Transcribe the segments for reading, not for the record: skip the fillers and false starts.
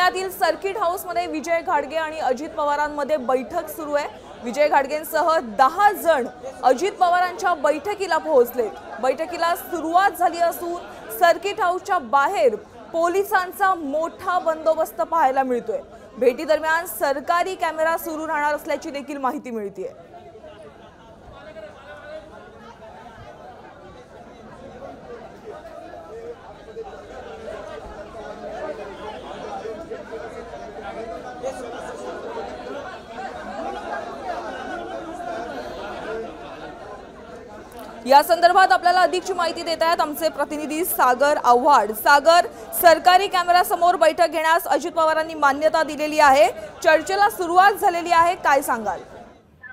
पुण्यातील सर्किट हाऊसमध्ये विजय घाडगे आणि अजित पवारांमध्ये बैठक सुरू आहे। विजय घाडगेंसह 10 जण अजित पवारांच्या बैठकीला पोहोचले। बैठकीला सुरुवात झाली असून सर्किट हाऊसच्या बाहेर पोलिसांचा मोठा बंदोबस्त पाहायला मिळतोय। भेटी दरम्यान सरकारी कॅमेरा सुरू राहणार असल्याची देखील माहिती मिळतेय। या संदर्भात आपल्याला अधिकची माहिती देत आहेत आमचे प्रतिनिधी सागर आव्हाड। सागर, सरकारी कॅमेरा समोर बैठक घेण्यास अजित पवारांनी मान्यता दिलेली आहे, चर्चेला सुरुवात झालेली आहे, काय सांगाल?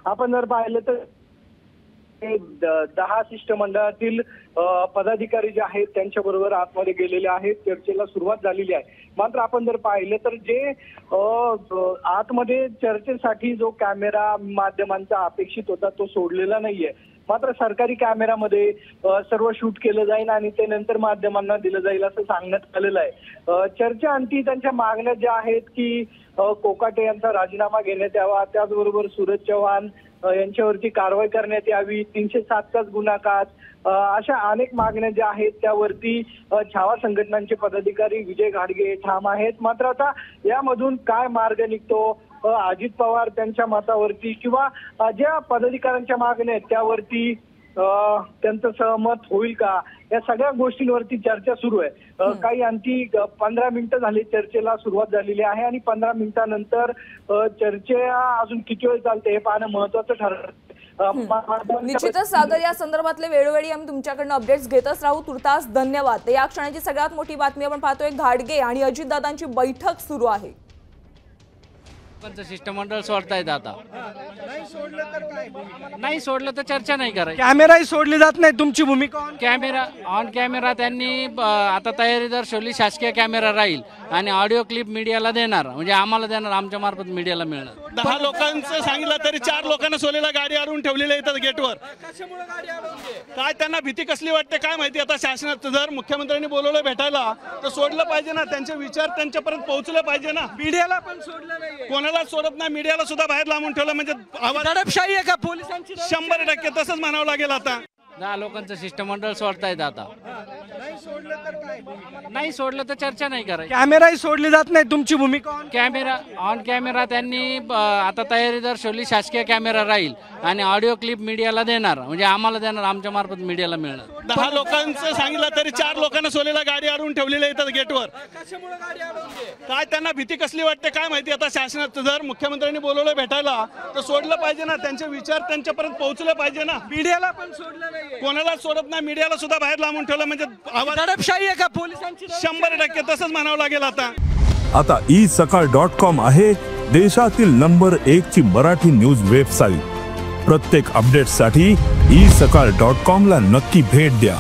आपण जर पाहिलं तर 10 शिष्टमंडळातील पदाधिकारी जे आहेत त्यांच्याबरोबर आतमध्ये गेलेले आहेत, चर्चेला सुरुवात झालेली आहे। मात्र आपण जर पाहिलं तर जे आतमध्ये चर्चेसाठी जो कॅमेरा माध्यमांचा अपेक्षित होता तो सोडलेला नाहीये। मात्र सरकारी कॅमेरामध्ये सर्व शूट केलं जाईल आणि ते नंतर माध्यमांना दिलं जाईल असं सांगण्यात आलेलं आहे। चर्चा अंती त्यांच्या मागण्या ज्या आहेत की कोकाटे यांचा राजीनामा घेण्यात यावा, त्याचबरोबर सूरज चव्हाण यांच्यावरती कारवाई करण्यात यावी, 307 गुन्हागार, अशा अनेक मागण्या ज्या आहेत त्यावरती छावा संघटनांचे पदाधिकारी विजय घाडगे ठाम आहेत। मात्र आता यामधून काय मार्ग निघतो, अजित पवार त्यांच्या मतावरती किंवा ज्या पदाधिकाऱ्यांच्या मागण्या आहेत त्यावरती त्यांचं सहमत होईल का, या सगळ्या गोष्टींवरती चर्चा सुरू आहे। काही अंती 15 मिनिटं झाली चर्चेला सुरुवात झालेली आहे आणि 15 मिनिटांनंतर चर्चा अजून किती वेळ चालते हे पाहणं महत्वाचं ठरतं। निश्चितच सागर, या संदर्भातले वेळोवेळी आम्ही तुमच्याकडनं अपडेट्स घेतच राहू। तुर्तास धन्यवाद। या क्षणाची सगळ्यात मोठी बातमी आपण पाहतोय, घाडगे आणि अजितदादांची बैठक सुरू आहे। शिष्टमंडळ सोडतायत आता, नाही सोडलं तर चर्चा नाही करायची। कॅमेराही सोडले जात नाही, तुमची भूमिका? ऑन कॅमेरा त्यांनी आता तयारी दर्शवली, शासकीय कॅमेरा राहील आणि ऑडिओ क्लिप मीडियाला देणार, म्हणजे आम्हाला देणार, आमच्या मार्फत मीडियाला मिळणार। 10 लोकांचं सांगितलं तरी 4 लोकांना सोलेला गाडी अडवून ठेवलेल्या येतात गेटवर। काय त्यांना भीती कसली वाटते काय माहिती। आता शासनात जर मुख्यमंत्र्यांनी बोलवलं भेटायला तर सोडलं पाहिजे ना, त्यांचे विचार त्यांच्यापर्यंत पोहोचले पाहिजे ना। मीडियाला पण सोडलं नाही, कोणाला सोडत नाही, मीडियाला सुद्धा बाहेर लांबून ठेवलं, म्हणजे दडपशाही आहे का पोलिसांची? 100% तसंच म्हणावं लागेल। आता 10 लोकांचं शिष्टमंडळ सोडतायत आता, नाही सोडलं तर चर्चा नाही करायची। कॅमेराही सोडले जात नाही, तुमची भूमिका? ऑन कॅमेरा त्यांनी आता तयारी दर्शवली, शासकीय कॅमेरा राहील आणि ऑडिओ क्लिप मीडियाला देणार, म्हणजे आम्हाला देणार, आमच्या मार्फत मीडियाला मिळणार। 10 लोकांचं सांगितलं तरी 4 लोकांना सोलेला गाडी अडवून ठेवलेल्या येतात गेटवर। काय त्यांना भीती कसली वाटते काय माहिती। आता शासनात जर मुख्यमंत्र्यांनी बोलवलं भेटायला तर सोडलं पाहिजे ना, त्यांचे विचार त्यांच्यापर्यंत पोहोचले पाहिजे ना। मीडियाला पण सोडलं नाही, कोणाला सोडत नाही, मीडियाला सुद्धा बाहेर लांबून ठेवलं, म्हणजे दडपशाही आहे का पोलिसांची? 100% तसंच म्हणावं लागेल। आता isakal.com आहे देशातील नंबर 1 ची मराठी न्यूज वेबसाईट। प्रत्येक अपडेटसाठी isakal.com ला नक्की भेट द्या।